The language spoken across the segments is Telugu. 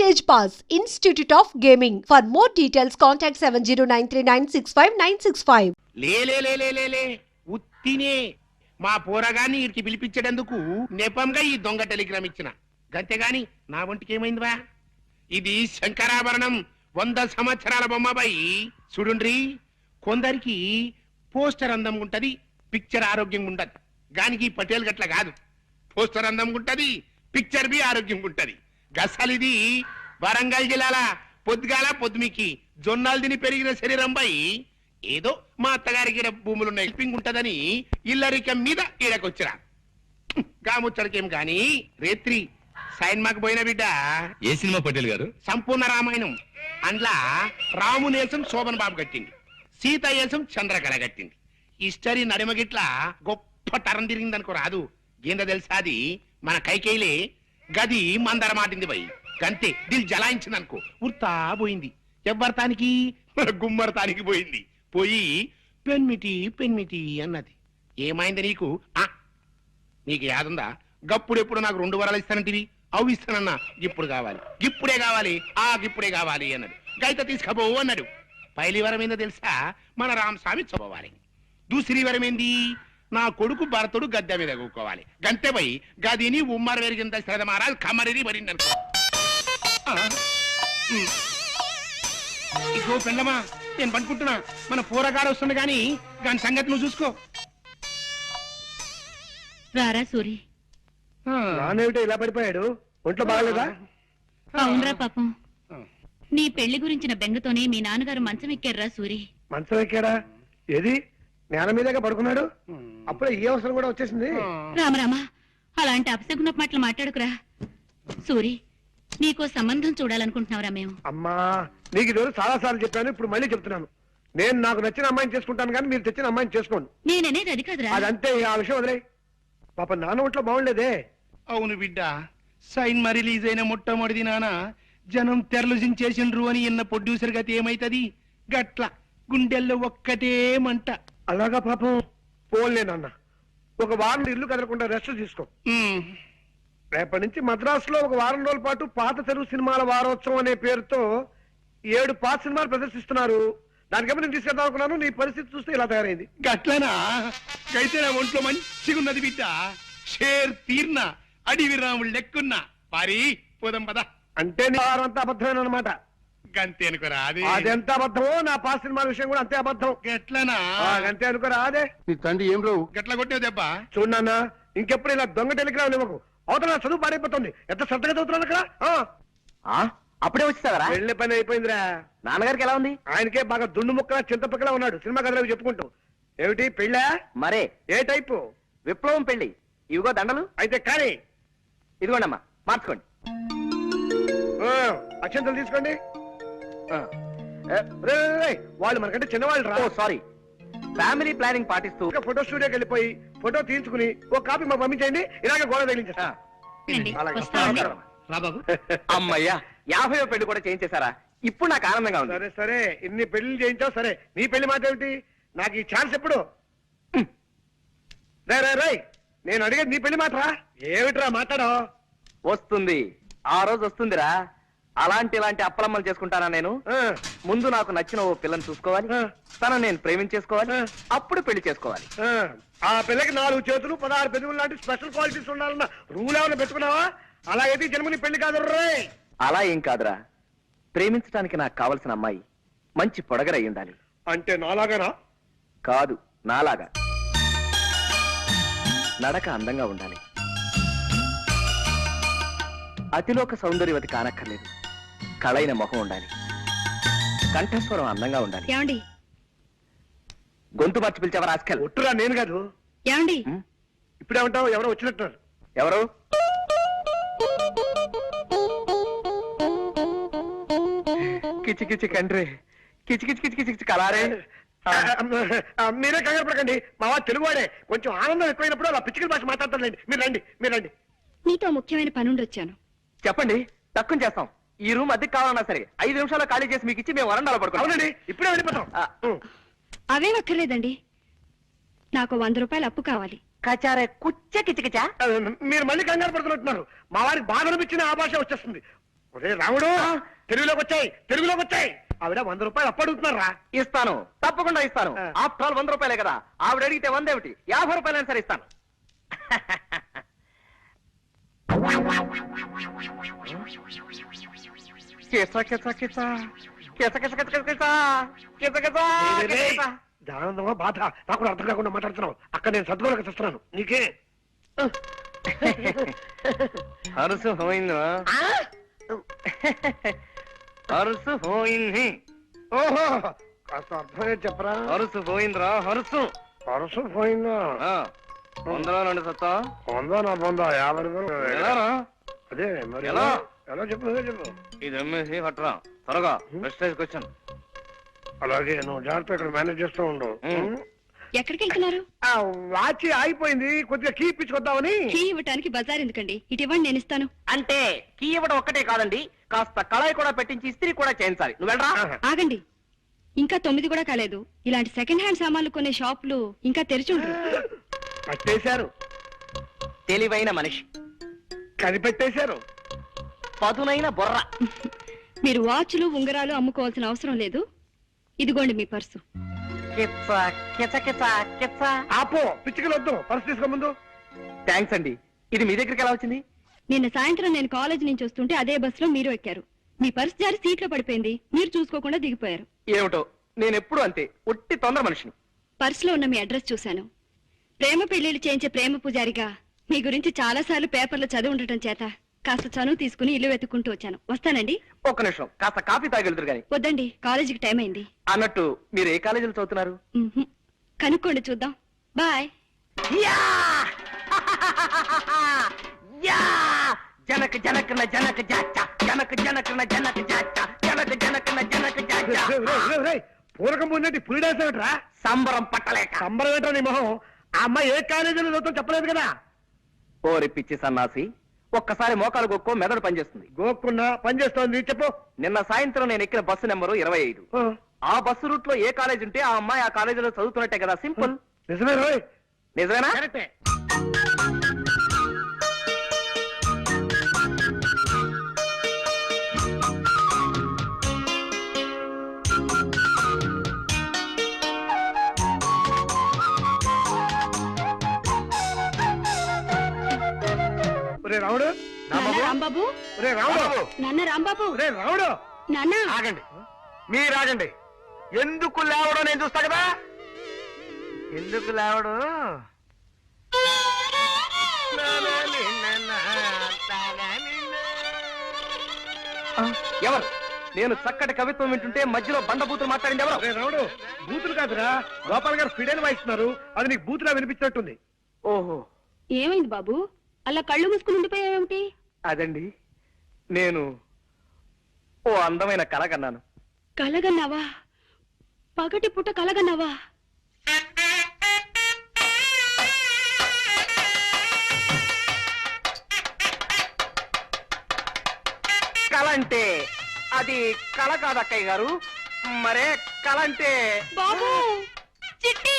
Stage Pass, Institute of Gaming. For more details, contact 7093965965. లే ఉత్తినే మా పోరగాన్ని ఇడికి పిలిపించేటందుకు నెపంగా ఈ దొంగ టెలిగ్రామ్ ఇచ్చిన గంతేగాని నా ఒంటికి ఏమైందివా? ఇది శంకరాభరణం 100 సంవత్సరాల బొమ్మబాయి. చూడుండ్రి, కొందరికి పోస్టర్ అందం ఉంటది, పిక్చర్ ఆరోగ్యంగా ఉండదు. గానికి పటేల్ గట్ల కాదు, పోస్టర్ అందం ఉంటది, పిక్చర్ బి ఆరోగ్యంగా ఉంటది. గసలిది వరంగల్ జిల్లాల పొద్దుగాల పొద్దుమికి జొన్నాలు తిని పెరిగిన శరీరం బై ఏదో మా అత్తగారికి భూములున్న హెల్పింగ్ ఉంటదని ఇల్లరికం మీద ఈడకొచ్చిరా. గాముచ్చడికేం గాని రేత్రి సైన్మాకు పోయిన బిడ్డ. ఏ సినిమా పటేల్ గారు? సంపూర్ణ రామాయణం. అందులో రామునేసం శోభన్ బాబు కట్టింది, సీత ఏసం చంద్రకళ కట్టింది. హిస్టరీ నడిమగిట్ల గొప్ప తరం తిరిగిందనుకో రాదు. ఏందో తెలుసా, అది మన కైకేయిలే గది మందర మాటింది పోయి గంతే దిల్ జలాయించింది అనుకో, ఉర్తా పోయింది. ఎవ్వరతానికి మన గుమ్మరతానికి పోయింది. పోయి పెన్మిటి పెన్మిటి అన్నది. ఏమైంది నీకు? నీకు యాదుందా? గప్పుడెప్పుడు నాకు 2 వరాలు ఇస్తానంటివి, అవి ఇస్తానన్నా. ఇప్పుడు కావాలి, ఇప్పుడే కావాలి, ఇప్పుడే కావాలి అన్నాడు. గైత తీసుకపోవు అన్నాడు. పైలి వరం ఏందో తెలుసా? మన రామస్వామి చదవాలి. దూసరి వరం ఏంది? నా కొడుకు భరతుడు గద్దె మీద కూకోవాలి. గంతే పోయి గదిని ఉమ్మర వెరిగింత శ్రద్ధ మహారాజ్ కమరిని పడింది అనుకో. ఇగో పెండమా, నేను పనుకుంటున్నా. మన పోరగాడు వస్తుంది గాని దాని సంగతి నువ్వు చూసుకో. రారా సూరి. నానేమిటో ఇలా పడిపోయాడు? ఒంట్లో బాగలేదా? అవునరా పాపం, నీ పెళ్లి గురించిన బెంగతోనే మీ నాన్నగారు మంచం ఎక్కారా సూరి. మంచం ఎక్కాడా? ఏది నేల మీదగా పడుకున్నాడు? అప్పుడే ఈ అవసరం కూడా వచ్చేసింది. రామరామా, అలాంటి అపశకున మాటలు మాట్లాడుకురా. సూరి, నీకో సంబంధం చూడాలనుకుంటున్నావురా మేము. అమ్మా, నీకు ఈరోజు చాలా సార్లు చెప్పాను, ఇప్పుడు మళ్ళీ చెప్తున్నాను. నేను నాకు నచ్చిన అమ్మాయిని చేసుకుంటాను కానీ మీరు తెచ్చిన అమ్మాయిని చేసుకోండి. నేననేది అది కాదురా. అదంతే, ఆ విషయం వదిలే. పాప నాన్న ఒంట్లో బాగుండేదే. అవును బిడ్డ, సైన్మా రిలీజ్ అయిన మొట్టమొదటి నాన్న జనం తెరలు చేసిండ్రు అని ఎన్న ప్రొడ్యూసర్ గతి ఏమైతది? గట్ల గుండెల్లో ఒక్కటే మంట. అలాగా పాపం. పోలే నాన్న, ఒక వారం ఇల్లు కదలకుండా రెస్ట్ తీసుకో. రేపటి నుంచి మద్రాసులో ఒక వారం రోజుల పాటు పాత తెలుగు సినిమాల వారోత్సవం అనే పేరుతో 7 పాత సినిమాలు ప్రదర్శిస్తున్నారు. దానికేమో నేను తీసుకెళ్దాం అనుకున్నాను. నీ పరిస్థితి చూస్తే ఇలా తయారైంది. గట్లనా? అయితే నా ఒంట్లో మంచిగున్నది బిడ్డ. షేర్ తీర్న అడివి రాముడు లెక్కున్నా. పారి పోదాం పద. అంటే నీ వారం అంతా అబద్ధమైన అనమాట. గంతే అనుకోరా? అది అదెంత అబద్ధమో నా పాత సినిమాల విషయం కూడా అంతే అబద్ధం. గట్లనా? అంతే అనుకోరా? అదే నీ తండ్రి ఏం రావు గట్ల కొట్టావు దెబ్బ. చూడన్నా, ఇంకెప్పుడు ఇలా దొంగ టెలిగ్రామ్ ఇవ్వకు. అవతల చదువు పాడైపోతుంది. ఎంత శ్రద్ధగా చదువుతున్నాను అక్కడ. అప్పుడే వచ్చేసావరా? వెళ్ళే పని అయిపోయిందిరా. నాన్నగారికి ఎలా ఉంది? ఆయనకే బాగా దుండు ముక్కలా చింతపక్కలా ఉన్నాడు. సినిమా కథలు చెప్పుకుంటూ. ఏమిటి పెళ్ళా? మరే ఏ టైపు? విప్లవం పెళ్లి. ఇవిగో దండలు. అయితే కానీ ఇదిగోండమ్మా, మార్చుకోండి. అక్షంతలు తీసుకోండి. వాళ్ళు మనకంటే చిన్నవాళ్ళు రా. సారీ. ఫ్యామిలీ ప్లానింగ్ పాటిస్తూ ఫోటో స్టూడియోకి వెళ్ళిపోయి ఫోటో తీయించుకుని ఒక కాపీ మాకు పంపించండి. ఇలాగే గోడ తగిలించేస్తా. అమ్మయ్యా, 50వ పెళ్లి కూడా చేయించేశారా? ఇప్పుడు నాకు ఆనందంగా ఉంది. సరే సరే, ఇన్ని పెళ్లి చేయించావు సరే. నీ పెళ్లి మాట ఏమిటి? నాకు ఈ ఛాన్స్ ఎప్పుడు? రై, నేను అడిగేది నీ పెళ్లి మాటరా. ఏమిట్రా మాట్లాడో? వస్తుంది, ఆ రోజు వస్తుందిరా. ఇలాంటి అప్పలమ్మలు చేసుకుంటానా నేను? ముందు నాకు నచ్చిన ఓ పిల్లని చూసుకోవాలి, తనను నేను ప్రేమించేసుకోవాలి, అప్పుడు పెళ్లి చేసుకోవాలి. ఆ పిల్లకి 4 చేతులు 16 పెదవులు లాంటి స్పెషల్ క్వాలిటీస్ ఉండాలన్న రూల్ ఏమైనా పెట్టుకున్నావా? అలాగైతే జన్మని పెళ్లి కాదు రే. అలా ఏం కాదురా, ప్రేమించడానికి నాకు కావలసిన అమ్మాయి మంచి పొడగరై ఉండాలి. అంటే నాలాగానా? కాదు, నాలాగా. నడక అందంగా ఉండాలి, అతిలోక సౌందర్యవతి కానక్కర్లేదు. కళైన మొహం ఉండాలి, కంఠస్వరం అందంగా ఉండాలి. ఏమండి? గొంతు మార్చి పిలిచావా రాస్కల్? ఒట్టురా, నేను కాదు. ఏమండి? ఇప్పుడేమంటావు? ఎవరో వచ్చినట్టున్నారు. ఎవరు? కిచి కిచి కండ్రే, కిచి కిచి కిచి కిచి కలారే. మీరే కంగారు పడకండి, మా వాడు తెలుగువాడే. కొంచెం ఆనందం ఎక్కువైనప్పుడు అలా పిచ్చికల భాష మాట్లాడతారులేండి. మీరు రండి, మీరు రండి. నీతో ముఖ్యమైన పనుండి వచ్చాను. చెప్పండి, తక్కువ చేస్తాం. ఈ రూమ్ అద్దెకి కావాలన్నా సరే 5 నిమిషాల్లో ఖాళీ చేసి మీకు ఇచ్చి మేము వరండాలో పడుకోండి. అవునండి, ఇప్పుడే వెళ్ళిపోతాం. అవేం అక్కర్లేదండి, నాకు 100 రూపాయలు అప్పు కావాలి. కచారే కుచ్చ కిచకిచా. మీరు మళ్ళీ కంగారు పడుతున్నట్టున్నారు. మా వారికి బాధ అనిపించిన ఆ భాష వచ్చేస్తుంది. ఒరే రాముడు, తెలుగులోకి వచ్చాయి. ఆవిడ 100 రూపాయలు అప్పడుగుతున్నారా? ఇస్తాను, తప్పకుండా ఇస్తాను. ఆఫ్టర్ ఆల్ 100 రూపాయలే కదా. ఆవిడ అడిగితే 100 ఏమిటి, 50 రూపాయలైనా సరే ఇస్తాను. ఆనందమా బాధ నాకు కూడా అర్థం కాకుండా మాట్లాడుతున్నావు. అక్కడ నేను సర్దుకోలేక చూస్తున్నాను. నీకే హరుసు పోయిందా? హరుసు పోయింది. ఓహో, కాస్త అర్థమే చెప్పరా. హరుసు పోయిందిరా, హరుసు. పరుసు పోయిందా? వందలో నుండి సత్తా పొందా నా పొందా 50 రూపాయలు. ఎలారా? అదే మరి ఎలా? ఎలా చెప్పు చెప్పు. ఇది అమ్మేసి పట్టరా త్వరగా. Prestige question. అలాగే నువ్వు జాగ్రత్త ఇక్కడ మేనేజ్ చేస్తూ ఉండు. ఎక్కడికి వెళ్తున్నారు? ఆ వాచి ఆగిపోయింది, కొద్దిగా కీ ఇప్పించుకొద్దామని. కీ ఇవ్వటానికి బజార్ ఎందుకండి, ఇటు ఇవ్వండి, నేను ఇస్తాను. అంటే కీ ఇవ్వడం ఒక్కటే కాదండి, కాస్త కళాయి కూడా పెట్టించి ఇస్త్రీ కూడా చేయించాలి. నువ్వు వెళ్ళరా. ఆగండి, ఇంకా 9 కూడా కాలేదు. ఇలాంటి సెకండ్ హ్యాండ్ సామాన్లు కొనే షాపులు ఇంకా తెరిచి ఉండరు. పట్టేశారు, తెలివైన మనిషి. కనిపెట్టేశారు, పదునైన బొర్ర. మీరు వాచ్లు ఉంగరాలు అమ్ముకోవాల్సిన అవసరం లేదు. ఇదిగోండి మీ పర్సు. ఆపో, పిచ్చికలు వద్దు, పర్సు తీసుకో ముందు. థ్యాంక్స్ అండి. ఇది మీ దగ్గరికి ఎలా వచ్చింది? నిన్న సాయంత్రం నేను కాలేజ్ నుంచి వస్తుంటే అదే బస్సులో మీరు ఎక్కారు. మీ పర్సు జారి సీట్లో పడిపోయింది, మీరు చూసుకోకుండా దిగిపోయారు. ఏమిటో, నేను ఎప్పుడు అంతే, ఒట్టి తొందర మనిషిని. పర్సులో ఉన్న మీ అడ్రస్ చూశాను. ప్రేమ పెళ్లిళ్ళు చేయించే ప్రేమ పూజారిగా మీ గురించి చాలా సార్లు పేపర్లో చదివి ఉండటం చేత కాస్త చనువు తీసుకుని ఇల్లు వెతుక్కుంటూ వచ్చాను. వస్తానండి. ఒక్క నిమిషం, కాస్త కాఫీ తాగెళ్తురు గాని. వద్దండి, కాలేజీకి టైం అయింది. అన్నట్టు మీరు ఏ కాలేజీలో చదువుతున్నారు? కనుక్కోండి, చూద్దాం. బాయ్. జనక జనకన జనక జాచ, జనక జనకన జనక జాచ, జనక జనకన జనక జాచ. పూరకం ముందంటే పులిడేసేమిట్రా? సంబరం పట్టలేక. సంబరం ఏంట్రా నీ మొహం? ఆ అమ్మాయి ఏ కాలేజీలో చదువుతాం చెప్పలేదు కదా. ఓరి పిచ్చి సన్నాసి, ఒక్కసారి మోకాలు గొక్కో మెదడు పనిచేస్తుంది. గోక్కున్నా పనిచేస్తోంది, చెప్పు. నిన్న సాయంత్రం నేను ఎక్కిన బస్సు నెంబరు 25. ఆ బస్సు రూట్ లో ఏ కాలేజ్ ఉంటే ఆ అమ్మాయి ఆ కాలేజీలో చదువుతున్నట్టే కదా. సింపుల్. నిజమే రోయ్. నిజమేనా? రాముడు, రాంబాబు, రాముడు, నాన్న రాంబాబు, రాముడు, నాన్న. ఆగండి, మీరు ఆగండి. ఎందుకు లేవడం నేను చూస్తా కదా. ఎందుకు లేవడం? ఎవరు? నేను చక్కటి కవిత్వం వింటుంటే మధ్యలో బండబూతులు మాట్లాడింది ఎవరు? రాముడు, బూతులు కాదురా, గోపాల్ గారు ఫిడైన్ వాయిస్తున్నారు. అది నీకు బూతులా వినిపించినట్టుంది. ఓహో, ఏమైంది బాబు, అలా కళ్ళు మూసుకుని ఉండిపోయావేమిటి? అదండి, నేను ఓ అందమైన కళ కన్నాను. కలగన్నావా? పగటి పుట్ట కలగన్నావా? కళ అంటే అది కళ కాదు అక్కయ్య గారు. మరే కళ అంటే బాబు, చిట్టి.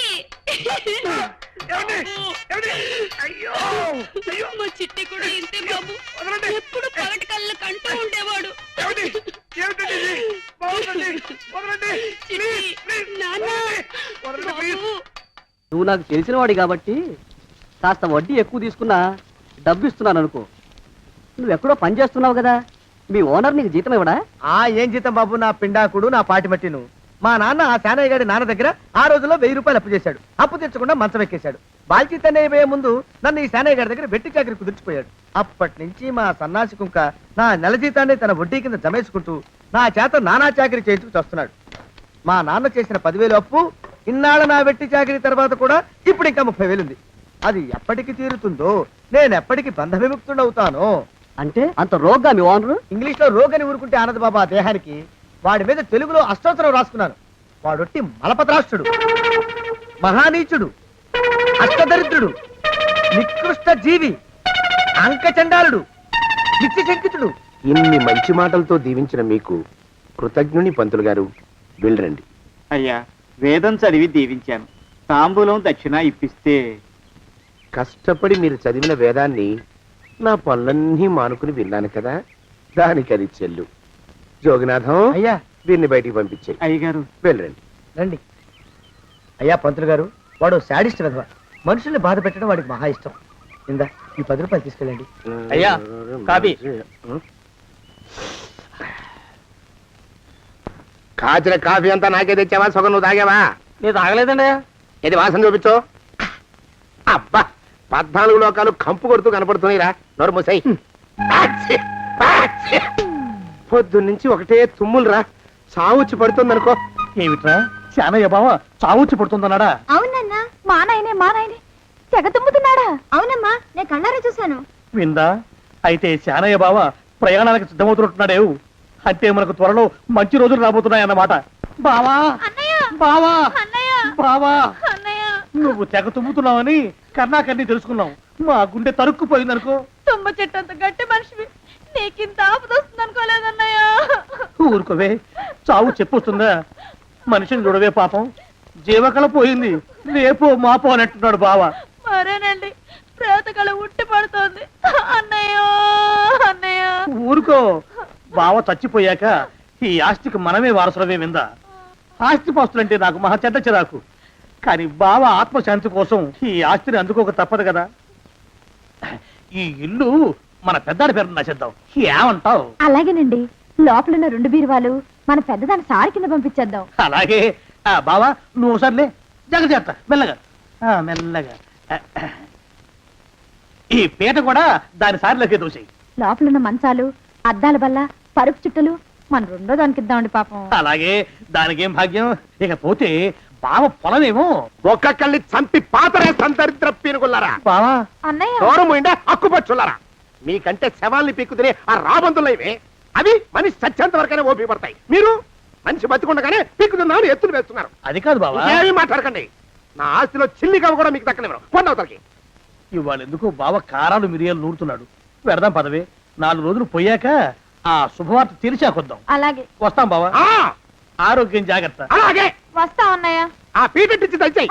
అయ్యో, మా చిట్టి కూడా ఇంతే బాబు, ఎప్పుడు పగటి కళ్ళు కంటూ ఉండేవాడు. నువ్వు నాకు తెలిసిన వాడి కాబట్టి కాస్త వడ్డీ ఎక్కువ తీసుకున్నా డబ్బు ఇస్తున్నాను అనుకో. నువ్వెక్కడో పని చేస్తున్నావు కదా, మీ ఓనర్ నీకు జీతం ఇవ్వడా? ఏం జీతం బాబు, నా పిండాకుడు, నా పాటి మట్టిను. మా నాన్న ఆ శానయ్య గారి నాన్న దగ్గర ఆ రోజుల్లో 1000 రూపాయలు అప్పు చేశాడు. అప్పు తెచ్చకుండా మంచం ఎక్కేశాడు. బాల్చిత్ అయిపోయే ముందు నన్ను ఈ శానయ్య గారి దగ్గర వెట్టి చాకరి కుదిర్చిపోయాడు. అప్పటి నుంచి మా సన్నాసి కుంక నా నెల జీతాన్ని తన వడ్డీ కింద జమేసుకుంటూ నా చేత నానా చాకరీ చేయించుకు వస్తున్నాడు. మా నాన్న చేసిన 10,000 అప్పు ఇన్నాళ్ళ నా వెట్టి చాకరీ తర్వాత కూడా ఇప్పుడు ఇంకా 30,000 ఉంది. అది ఎప్పటికి తీరుతుందో, నేను ఎప్పటికి బంధ విముక్తుడవుతానో. అంటే అంత రోగ్గా మీ ఓనరు? ఇంగ్లీష్ లో రోగని ఊరుకుంటే ఆనదు బాబా దేహానికి. వాడి మీద తెలుగులో అష్టోత్తరం రాసుకున్నాను. వాడొట్టి మలపత్రాష్ట్రుడు, మహానీచుడు, అష్టదరిద్రుడు, నికృష్ట జీవి, అంకచండాలుడు, నిత్యశంకితుడు. ఇన్ని మంచి మాటలతో దీవించిన మీకు కృతజ్ఞుని పంతులు గారు. వెళ్ళరండి. అయ్యా, వేదం చదివి దీవించాను. తాంబూలం దక్షిణ ఇప్పిస్తే. కష్టపడి మీరు చదివిన వేదాన్ని నా పనులన్నీ మానుకుని విన్నాను కదా. దానికి అది చెల్లు. జోగినాథం, అయ్యా దీన్ని బయటికి పంపించే. అయ్యగారు వెళ్ళండి. రండి. అయ్యా పంతులు గారు, వాడు శాడిస్ట్ విధవ. మనుషుల్ని బాధ పెట్టడం వాడికి మహా ఇష్టం. ఇందా ఈ 10 రూపాయలు తీసుకెళ్ళండి. అయ్యా, కాపీ. కాచిన కాఫీ అంతా నాకే తెచ్చావా? సగం నువ్వు తాగావా? నేను తాగలేదండి. ఇది వాసన చూపించు. అబ్బా, 14 లోకాలు కంపు కొడుతూ కనపడుతున్నాయిరా. నోరు మూసాయి. పొద్దున్నుంచి ఒకటే తుమ్ములురా. సావుచ్చి పడుతుంది అనుకో. ఏమిట్రా శానయ్య బావ చావుచ్చి పడుతుందన్నాడా? అవునన్నా, మా నాయనే తెగ తుమ్ముతున్నాడా? అవునమ్మా, నేను కళ్ళారా చూశాను. విందా? అయితే శానయ్య బావ ప్రయాణానికి సిద్ధమవుతున్నట్టున్నాడేవు. అంటే మనకు త్వరలో మంచి రోజులు రాబోతున్నాయన్నమాట. బావా బావా బావా, నువ్వు తెగ తుమ్ముతున్నావని కన్నాకన్నీ తెలుసుకున్నావు. మా గుండె తరుక్కుపోయిందనుకో. తుమ్మ చెట్టు అంత గట్టి మనిషివి, నీకింత ఆపదొస్తుంది అనుకోలేదన్నయ్య. ఊరుకోవే, చావు చెప్పొస్తుందా? మనిషిని చూడవే పాపం, జీవకళ పోయింది. రేపో మాపో అంటున్నాడు బావ. మరేనండి, ప్రేతకళ ఉట్టి పడుతోంది అన్నయ్య. ఊరుకో, బావ చచ్చిపోయాక ఈ ఆస్తికి మనమే వారసులమే విందా. ఆస్తిపాస్తులంటే నాకు మహా చెడ్డ చిరాకు. కానీ బావ ఆత్మశాంతి కోసం ఈ ఆస్తిని అందుకోక తప్పదు కదా. ఈ ఇల్లు మన పెద్దాడి పేరు నచ్చేద్దాం. ఏమంటావు? అలాగేనండి, లోపలున్న 2 బీరువాలు మన పెద్దదాని సారి కింద పంపించేద్దాం. అలాగే. బావా నువ్వు సర్లే, జాగ్రత్త, మెల్లగా మెల్లగా. ఈ పీట కూడా దాని సారిలోకే దోసేయి. లోపలున్న మంచాలు, అద్దాల బల్ల, పరుపు చుట్టలు మన 2వ దానికి ఇద్దామండి పాపం. అలాగే, దానికేం భాగ్యం. ఇకపోతే బావ పొలమేమో ఒక్కొక్కల్ని చంపి పాతరే సంతరిద్ర పీనుకున్నారా. బావా. అన్నయ్య, దూరం పోయిండే అక్కుపచ్చులారా. మీకంటే శవాల్ని పీక్కుతినే ఆ రాబందులైవే. అవి మనిషి చచ్చేంత వరకనే ఓపి పడతాయి. మీరు మనిషి బతికుండగానే పీక్కుతున్నామని ఎత్తులు వేస్తున్నారు. అది కాదు బావా. ఏమీ మాట్లాడకండి. నా ఆస్తిలో చిల్లిగా కూడా మీకు దక్కనివ్వరు. కొండవతలకి. ఇవాళ ఎందుకో బావ కారాలు మిరియాలు నూరుతున్నాడు. పెడదాం పదవే, 4 రోజులు పోయాక ఆ శుభవార్త తెరిచాకొద్దాం. అలాగే. వస్తాం బావా. ఆరోగ్యం జాగ్రత్త. అలాగే. వస్తాం అన్నయ్య. ఆ పీటెట్టించి దయచేయి.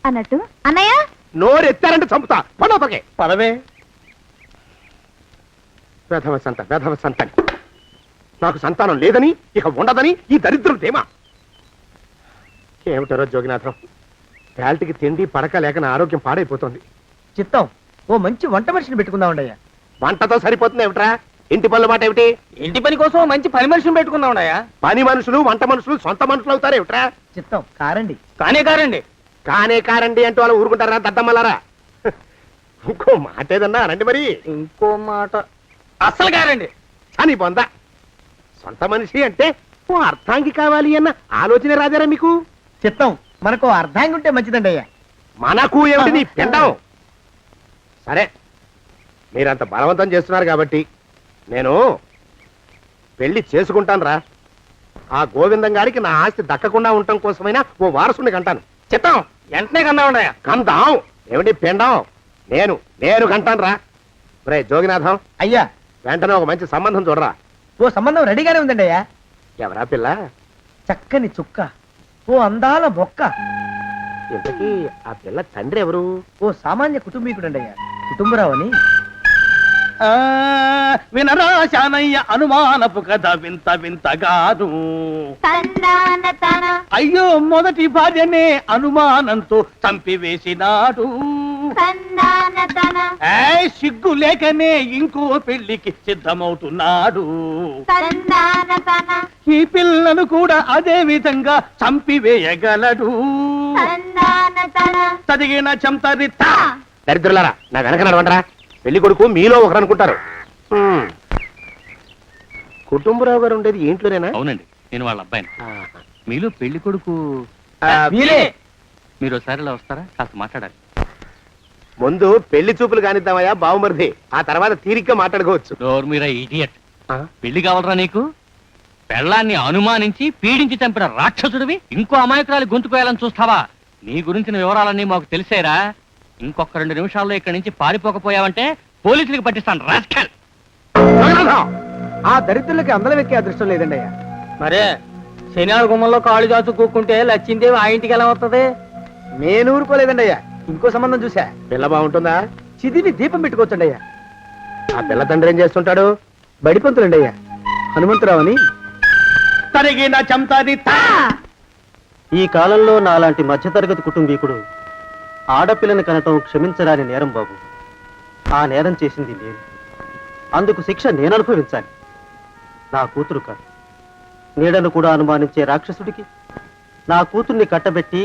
అన్నట్టు అన్నయ్య, నోరు ఎత్తారంటే చంపుతా. కొండవతలకి. పదవే. వేధవ సంతానం. నాకు సంతానం లేదని, ఇక ఉండదని ఈ దరిద్రులు ధీమా. ఏమిటారో జోగినాథం, వేల్టికి తిండి పడక లేక నా ఆరోగ్యం పాడైపోతుంది. చిత్తం, ఓ మంచి వంట మనిషిని పెట్టుకుందామండయ్యా. వంటతో సరిపోతుంది ఏమిట్రా? ఇంటి పనుల మాట ఏమిటి? ఇంటి పని కోసం మంచి పని మనిషిని పెట్టుకుందామయ్యా. పని మనుషులు వంట మనుషులు సొంత మనుషులు అవుతారు ఏమిట్రా? చిత్తం, కారండి. కారండి. కారండి అంటూ వాళ్ళు ఊరుకుంటారా దద్దమ్మలారా? ఇంకో మాట ఏదన్నా రండి మరి. ఇంకో మాట అస్సలు కారండి. అని పొందా. సొంత మనిషి అంటే ఓ అర్థాంగి కావాలి అన్న ఆలోచన రాజారా మీకు? చిత్తం, మనకు అర్ధాంగి ఉంటే మంచిదండి అయ్యా. మనకు ఏమిటి నీ పిండం? సరే, మీరంత బలవంతం చేస్తున్నారు కాబట్టి నేను పెళ్లి చేసుకుంటాను రా. ఆ గోవిందం గారికి నా ఆస్తి దక్కకుండా ఉండటం కోసమైనా ఓ వారసుని కంటాను. చిత్తం, వెంటనే కందామండయ్యా. కందాం ఏమిటి పిండం? నేను కంటాను రా. రే జోగినాథం, అయ్యా వెంటనే ఒక మంచి సంబంధం చూడరా. ఓ సంబంధం రెడీగానే ఉందండి అయ్యా. ఎవరా పిల్ల? చక్కని చుక్క, ఓ అందాల మొక్క. ఇంతకీ ఆ పిల్ల తండ్రి ఎవరు? ఓ సామాన్య కుటుంబీకుడండి అయ్యా, కుటుంబరావు అని. వినరా శానయ్య అనుమానపు కథ వింత వింతగాదు. అయ్యో మొదటి భార్యనే అనుమానంతో చంపివేసినాడు. సిగ్గు లేకనే ఇంకో పెళ్లికి సిద్ధమవుతున్నాడు. ఈ పిల్లను కూడా అదే విధంగా చంపివేయగలడు. చదివిన చెంతరిత. దరిద్రులారా, నా వెనక నడవండరా. పెళ్లి కొడుకు మీలో ఒకరు అనుకుంటారు. కుటుంబరావు గారు ఉండేది ఏంట్లోనేనా? అవునండి, నేను వాళ్ళ అబ్బాయిని. ఆహా. మీలో పెళ్లి కొడుకు మీరే. మీరు ఒకసారి ఇలా వస్తారా? కాస్త మాట్లాడాలి. ముందు పెళ్లి చూపులు కానిద్దామయ్యా బావుమరిది, ఆ తర్వాత తీరిగ్గా మాట్లాడుకోవచ్చు. మీరా ఇడియట్. పెళ్లి కావాలరా నీకు? పెళ్ళాన్ని అనుమానించి పీడించి చంపిన రాక్షసుడివి ఇంకో అమాయకురాలి గొంతుకోయాలని చూస్తావా? నీ గురించిన వివరాలన్నీ మాకు తెలిసేరా. ఇంకొక 2 నిమిషాల్లో ఇక్కడి నుంచి పారిపోకపోయావంటే పోలీసులకు పట్టిస్తాను. రాస్కల్. ఆ దరిద్రులకి అందరం ఎక్కే అదృష్టం లేదండి అయ్యా. మరే శనివార గుమ్మంలో కాళ్ళు చాచు కూకుంటే లచ్చిందేవి ఆ ఇంటికి ఎలా వస్తుంది? నేను ఊరుకోలేదండి అయ్యా. ఇంకో సంబంధం చూసా. పిల్ల బాగుంటుందా? చిదివి దీపం పెట్టుకోవచ్చండి అయ్యా. ఆ పిల్ల తండ్రి ఏం చేస్తుంటాడు? బడిపంతులండి అయ్యా, హనుమంతరావు అని. తరిగిన చంతాది ఈ కాలంలో నాలాంటి మధ్యతరగతి కుటుంబీకుడు ఆడపిల్లని కనటం క్షమించరాని నేరం బాబు. ఆ నేరం చేసింది నేను, అందుకు శిక్ష నేను అనుభవించాలి. నా కూతురు కాదు, నీడను కూడా అనుమానించే రాక్షసుడికి నా కూతుర్ని కట్టబెట్టి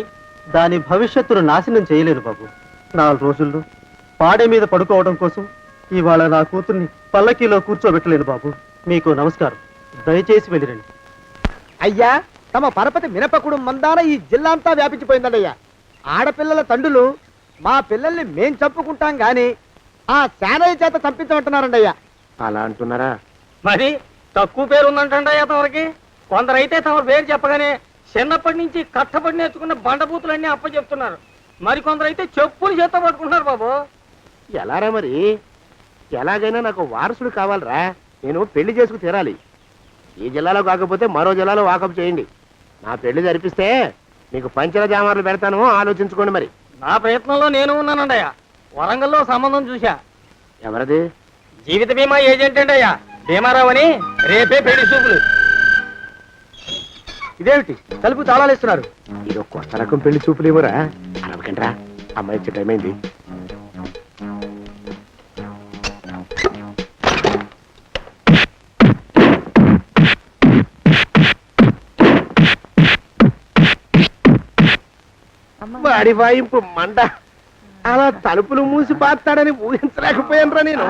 దాని భవిష్యత్తును నాశనం చేయలేను బాబు. 4 రోజుల్లో పాడే మీద పడుకోవడం కోసం ఇవాళ నా కూతుర్ని పల్లకీలో కూర్చోబెట్టలేను బాబు. మీకు నమస్కారం, దయచేసి వెళ్ళిరండి. అయ్యా, తమ పరపతి మినపకుడు మందాన ఈ జిల్లా అంతా వ్యాపించిపోయిందండి అయ్యా. ఆడపిల్లల తండ్రులు మా పిల్లల్ని మేం చంపుకుంటాం గాని ఆ శానయ్య చేత చంపించమంటున్నారండి అయ్యా. అలా అంటున్నారా? మరి తక్కువ పేరు ఉందంటండయ్యా తమరికి. కొందరైతే తమ పేరు చెప్పగానే చిన్నప్పటి నుంచి కట్టబడి నేర్చుకున్న బండబూతులన్నీ అప్పచెప్తున్నారు. మరి కొందరైతే చెప్పులు చేత పట్టుకుంటున్నారు బాబు. ఎలారా మరి? ఎలాగైనా నాకు వారసుడు కావాలరా. నేను పెళ్లి చేసుకు తీరాలి. ఈ జిల్లాలో కాకపోతే మరో జిల్లాలో వాకప్ చేయండి. నా పెళ్లి జరిపిస్తే మీకు పంచల జామార్లు పెడతాను, ఆలోచించుకోండి. మరి నా ప్రయత్నంలో నేను ఉన్నానండయ్యా. వరంగల్లో సంబంధం చూశా. ఎవరది? జీవిత బీమా ఏజెంట్ అండి అయ్యా, భీమారావు అని. రేపే పెళ్లి చూపులు. ఇదేమిటి తలుపు తాళాలేస్తున్నారు? ఇది ఒక కొత్త రకం పెళ్లి చూపులేమోరా. అరవకండ్రా, అమ్మాయి వచ్చే టైం అయింది. వాడి వాయింపు మండ. అలా తలుపులు మూసి పాతాడని ఊహించలేకపోయానురా నేను.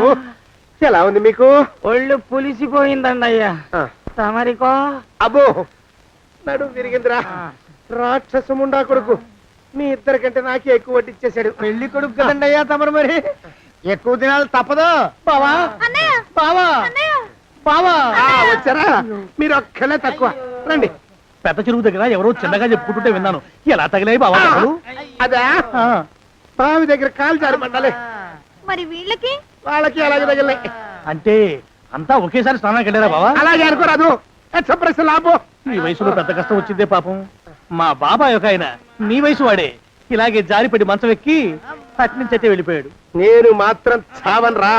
ఎలా ఉంది మీకు? ఒళ్ళు పులిసిపోయిందండి అయ్యా. తమరికో? అబ్బో, నడు విరిగిందిరా. రాక్షసముండా కొడుకు మీ ఇద్దరికంటే నాకే ఎక్కువ వడ్డిచ్చేశాడు. పెళ్లి కొడుకు కదండి అయ్యా తమరు, మరి ఎక్కువ దినాలు తప్పదు. బావా బావా బావా, వచ్చారా? మీరు ఒక్కలే తక్కువ. రండి. పెద్ద చెరువు దగ్గర ఎవరో చిన్నగా చెప్పుకుంటుంటే విన్నాను. ఎలా తగిలాయి బాబా? అదా బావి దగ్గర కాలు జారి పడ్డాలే. మరి వీళ్ళకి? వాళ్ళకి అలాగే తగిలే. అంటే అంతా ఒకేసారి స్నానానికి వెళ్ళారా బావా? అలాగే అనుకోరాదు. ప్రశ్న లాభం. ఈ వయసులో పెద్ద కష్టం వచ్చిందే పాపం. మా బాబాయ్ ఒక ఆయన నీ వయసు వాడే ఇలాగే జారిపడి మంచం ఎక్కి అట్నుంచి అయితే వెళ్ళిపోయాడు. నేను మాత్రం చావను రా.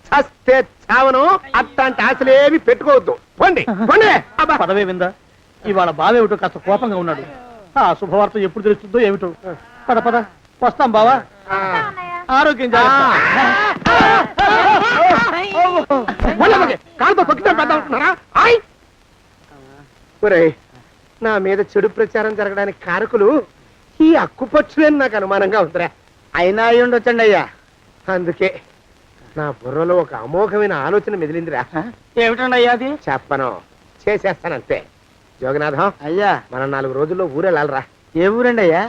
చస్తే చావను. అట్లాంటి ఆశలేవి పెట్టుకోవద్దు. పండి పండి. పదవే విందా. ఇవాళ బావేమిటో కాస్త కోపంగా ఉన్నాడు. ఆ శుభవార్త ఎప్పుడు తెలుస్తుందో ఏమిటో. పద పద, వస్తాం బావా. ఆరోగ్యం కాలుతో తొక్కితే పెద్ద ఉంటున్నారా? నా మీద చెడు ప్రచారం జరగడానికి కారకులు ఈ అక్కుపచ్చులేని నాకు అనుమానంగా ఉందిరా. అయినా అయి ఉండొచ్చండి అయ్యా. అందుకే నా బుర్రలో ఒక అమోఘమైన ఆలోచన మెదిలిందిరా. ఏమిటండి అయ్యా అది? చెప్పను, చేసేస్తానంతే. జోగనాథం అయ్యా, మనం 4 రోజుల్లో ఊరెళ్ళాలరా. ఏ ఊరండి అయ్యా?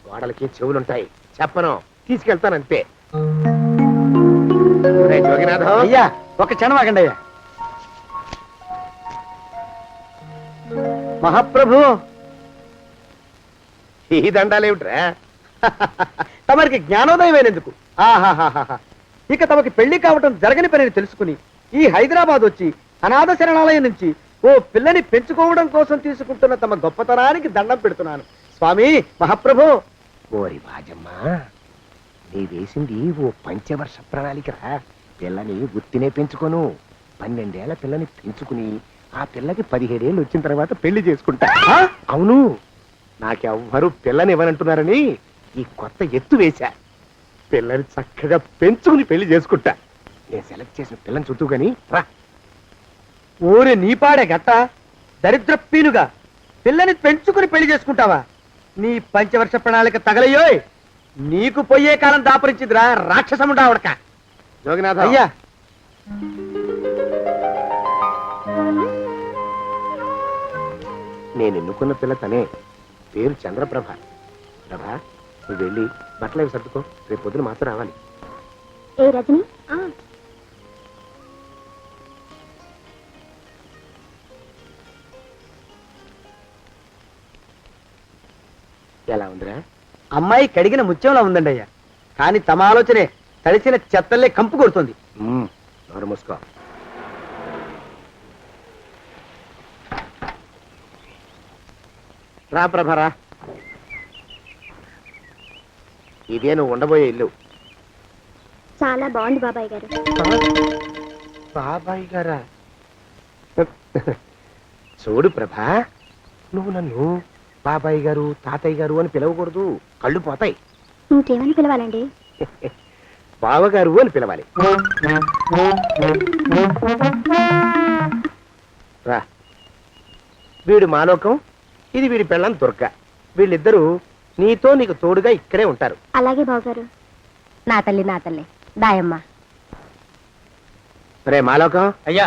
గోడలకి చెవులుంటాయి. చెప్పను, తీసుకెళ్తానంతే. జోగినాథం అయ్యా, ఒక క్షణం ఆగండి అయ్యా. మహాప్రభు, ఈ దండాలేమిట్రా? తమరికి జ్ఞానోదయమైనందుకు ఆహాహాహా. ఇక తమకి పెళ్లి కావటం జరగని పనిని తెలుసుకుని ఈ హైదరాబాద్ వచ్చి అనాథ శరణాలయం నుంచి ఓ పిల్లని పెంచుకోవడం కోసం తీసుకుంటున్న తమ గొప్పతనానికి దండం పెడుతున్నాను స్వామి. మహాప్రభు. ఓరి బాజమ్మ, నీ వేసింది ఓ పంచవర్ష ప్రణాళికరా. పిల్లని గుర్తినే పెంచుకోను. 12 ఏళ్ల పిల్లని పెంచుకుని ఆ పిల్లకి 17 ఏళ్ళు వచ్చిన తర్వాత పెళ్లి చేసుకుంటా. అవును, నాకెవ్వరూ పిల్లని ఇవ్వనంటున్నారని ఈ కొత్త ఎత్తు వేశా. పిల్లని చక్కగా పెంచుకుని పెళ్లి చేసుకుంటా. నేను సెలెక్ట్ చేసిన పిల్లని చుట్టూ గాని రా. ఊరి నీపాడే గట్ట దరిద్రపీనుగా పిల్లని పెంచుకుని పెళ్లి చేసుకుంటావా? నీ పంచవర్ష ప్రణాళిక తగలయ్యోయ్. నీకు పోయే కాలం దాపరించిందిరా రాక్షసముడా ఉడక. జోగినాథ అయ్యా, నేను ఎన్నుకున్న పిల్ల తనే. పేరు చంద్రప్రభ. ప్రభ, నువ్వు వెళ్ళి బట్టలు అవి సర్దుకో. రేపు పొద్దున మాత్రం రావాలి. ఏ రజని? ఎలా ఉందిరా? అమ్మాయి కడిగిన ముత్యంలా ఉందండి అయ్యా. కానీ తమ ఆలోచనే తడిసిన చెత్తల్లే కంపు కొడుతుంది. నోరు మూసుకో. రా ప్రభరా, ఇదే నువ్వు ఉండబోయే ఇల్లు. చాలా బాగుంది బాబాయ్ గారు. బాబాయ్ గారా? చూడు ప్రభా, నువ్వు నన్ను బాబాయ్ గారు తాతయ్య గారు అని పిలవకూడదు, కళ్ళు పోతాయి. ఇంకేమని పిలవాలండి? బావగారు అని పిలవాలి. రా, వీడు మాలోకం, ఇది వీడి పెళ్ళం దుర్గ. వీళ్ళిద్దరూ నీతో నీకు తోడుగా ఇక్కడే ఉంటారు. అలాగే బావగారు. నా తల్లి దాయమ్మ. రే మాలోకం, అయ్యా,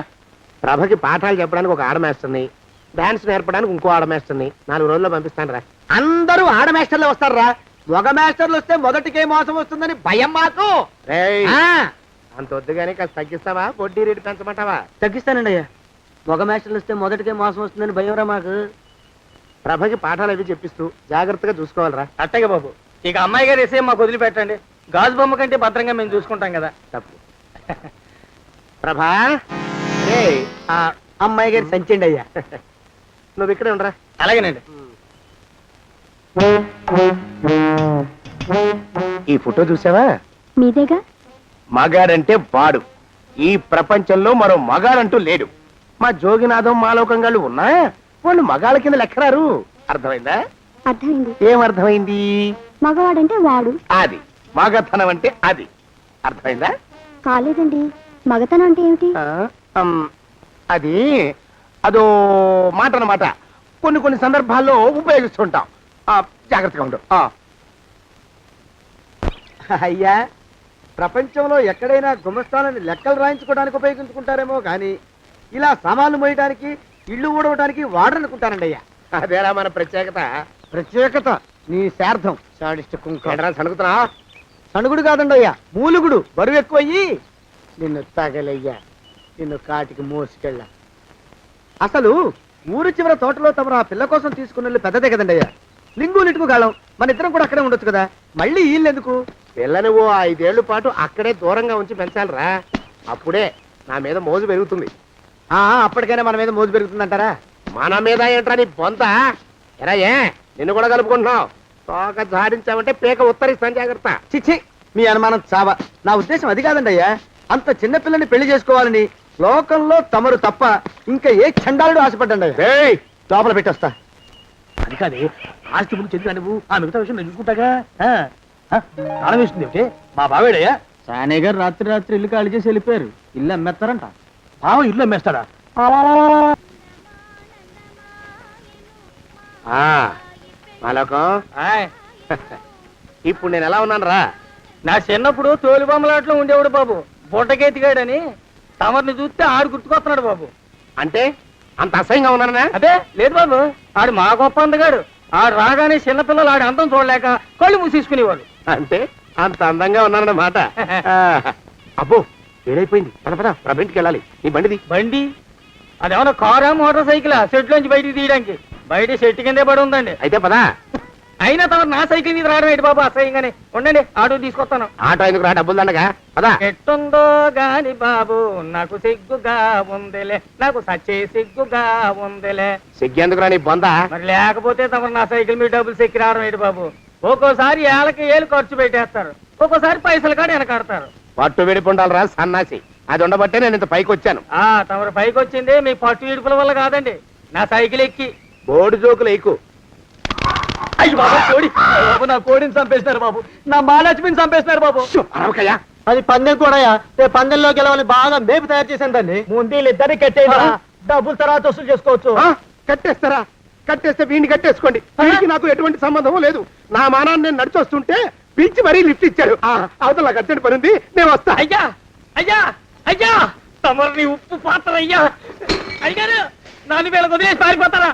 ప్రభకి పాఠాలు చెప్పడానికి ఒక ఆడమేస్తుంది, డాన్స్ నేర్పడానికి ఇంకో ఆడమేస్తుంది. 4 రోజుల్లో పంపిస్తాను రా. అందరూ ఆడ మాస్టర్లు వస్తారా? మగ మాస్టర్లు వస్తే మొదటికే మోసం వస్తుందని భయం మాకు. రేయ్, ఆ, అంత వద్దుగానే కాస్త తగ్గిస్తావా? వడ్డీ రేటు పెంచమంటావా? తగ్గిస్తానండి అయ్యా. మగ మాస్టర్లు వస్తే మొదటికే మోసం వస్తుందని భయంరా మాకు. ప్రభకి పాఠాలు అవి చెప్పిస్తూ జాగ్రత్తగా చూసుకోవాలిరా. అట్టగా బాబు, ఇక అమ్మాయి గారు వేసే మాకు వదిలిపెట్టండి. గాజు బొమ్మ కంటే భద్రంగా మేము చూసుకుంటాం కదా. తప్పు. ప్రభా, రేయ్, ఆ అమ్మాయి గారి సంచండి అయ్యా. నువ్వు ఇక్కడే ఉండరా. అలాగేనండి. ఈ ఫోటో చూసావా? మీదేగా? మగాడంటే వాడు. ఈ ప్రపంచంలో మరో మగాడంటూ లేడు. మా జోగినాథం మాలోకంగాళ్ళు ఉన్నా వాళ్ళు మగాళ్ళ కింద లెక్కరారు. అర్థమైందా? అర్థమైంది. ఏమర్థమైంది? మగవాడంటే వాడు. అది మగతనం అంటే అది. అర్థమైందా? కాలేదండి. మగతనం అంటే ఏమిటి? అది అదో మాట అన్నమాట. కొన్ని సందర్భాల్లో ఉపయోగిస్తుంటాం. జాగ్రత్తగా ఉండు. అయ్యా, ప్రపంచంలో ఎక్కడైనా గుమస్తాలని లెక్కలు రాయించుకోవడానికి ఉపయోగించుకుంటారేమో కానీ ఇలా సామాన్లు మోయడానికి, ఇల్లు ఊడవడానికి వాడరనుకుంటానండి అయ్యా. అదేరా మన ప్రత్యేకత. ప్రత్యేకత నీ శార్థం. సాడిస్ట్ కుంక. సణుకుతున్నా? సణుగుడు కాదండి అయ్యా, మూలుగుడు. బరువు ఎక్కువయ్యి నిన్ను తగలయ్యా, నిన్ను కాటికి మోసుకెళ్ళ. అసలు ఊరు చివర తోటలో తమరు ఆ పిల్ల కోసం తీసుకున్న పెద్దదే కదండి అయ్యా. లింగు లిటుకు గాలం. మన ఇద్దరం కూడా అక్కడే ఉండొచ్చు కదా. మళ్ళీ వీళ్ళెందుకు? పిల్లని ఓ 5 ఏళ్ల పాటు అక్కడే దూరంగా ఉంచి పెంచాలిరా. అప్పుడే నా మీద మోజు పెరుగుతుంది. అప్పటికైనా మన మీద మోజు పెరుగుతుందంటారా? మన మీద ఏంట్రా నీ బొంత? ఎరా, నిన్ను కూడా కలుపుకుంటున్నావు. తోక జాడించావంటే పీక ఉత్తరిస్తాను, జాగ్రత్త. చిచ్చి, మీ అనుమానం చావా. నా ఉద్దేశం అది కాదండి అయ్యా. అంత చిన్న పిల్లని పెళ్లి చేసుకోవాలని లోకంలో తమరు తప్ప ఇంకా ఏ చండాలుడు ఆశపడ్డండి అయ్యా. లోపల పెట్టొస్తా. అది కాదే, ఆస్తి ముందు చెందిన నువ్వు ఆ మిగతా విషయం నేను చూసుకుంటాగా. తాళం వేస్తుంది ఏమిటి? మా బావేడయ్యా. సానే గారు రాత్రి ఇల్లు ఖాళీ చేసి వెళ్ళిపోయారు. ఇల్లు అమ్మేస్తారంట. బావ ఇల్లు అమ్మేస్తాడా? మాలోకం, ఇప్పుడు నేను ఎలా ఉన్నాను రా? నా చిన్నప్పుడు తోలు బొమ్మలాట్లో ఉండేవాడు బాబు, బుట్టకెత్తిగాడని. తమరిని చూస్తే ఆడు గుర్తుకొస్తున్నాడు బాబు. అంటే అంత అసహ్యంగా ఉన్నానా? అదే లేదు బాబు, ఆడు మా గొప్ప అందగాడు. ఆడు రాగానే చిన్నపిల్లలు ఆడి అందం చూడలేక కళ్ళు మూసేసుకునేవాడు. అంటే అంత అందంగా ఉన్నానన్నమాట. అబ్బో, ఏడైపోయింది. పద పద, ప్రభింటికి వెళ్ళాలి. నీ బండిది. బండి? అదేమన్నా కారా మోటార్ సైకిల్? సెట్ లోంచి బయటికి తీయడానికి బయట చెట్టు కిందే పడి ఉందండి. అయితే పదా. అయినా తమ నా సైకిల్ మీద రావడం ఏంటి బాబు అసహ్యంగానే. ఉండండి, ఆటో తీసుకొస్తాను. ఆటో ఎందుకు రా, డబ్బులు దండగా. పదా. ఎట్టుందో గాని బాబు నాకు సిగ్గుగా ఉందిలే, నాకు సచ్చే సిగ్గుగా ఉందిలే. సిగ్గెందుకు రా నీ బొంద? మరి లేకపోతే తమ నా సైకిల్ మీద డబ్బులు సెక్కి రావడం ఏంటి బాబు? ఒక్కోసారి ఏళ్ళకి ఏళ్ళు ఖర్చు పెట్టేస్తారు, ఒక్కోసారి పైసలు కాడ వెనకాడతారు. పట్టు విడిపుండాలరా సన్నాసి. అది ఉండబట్టే నేను ఇంత పైకి వచ్చాను. తమరు పైకి వచ్చింది మీ పట్టు ఇడుపుల వల్ల కాదండి, నా సైకిల్ ఎక్కి. బోర్డు జోకులు ఎక్కువ. అయ్యి బాబు, కోడి బాబు, నా కోడిని చంపేస్తున్నారు బాబు, నా మహాలక్ష్మిని చంపేస్తున్నారు బాబు. అరవకయ్యా. అది పందెం కూడా. పందెంలో గెలవని బాగా మేపు తయారు చేశాను దాన్ని. ముందు వీళ్ళిద్దరిని కట్టేయరా, డబ్బులు తర్వాత వసూలు చేసుకోవచ్చు. కట్టేస్తారా? కట్టేస్తే వీడిని కట్టేసుకోండి. వీడికి నాకు ఎటువంటి సంబంధం లేదు. నా మానాన్ని నేను నడిచొస్తుంటే పిలిచి మరీ లిఫ్ట్ ఇచ్చాడు. అవతల నాకు అర్జెంట్ పని ఉంది, నేను వస్తా. అయ్యా అయ్యా అయ్యా, తమరిని ఉప్పు పాత్ర అయ్యా. అయ్యారు, 4 వేలకు వదిలేసి పారిపోతారా?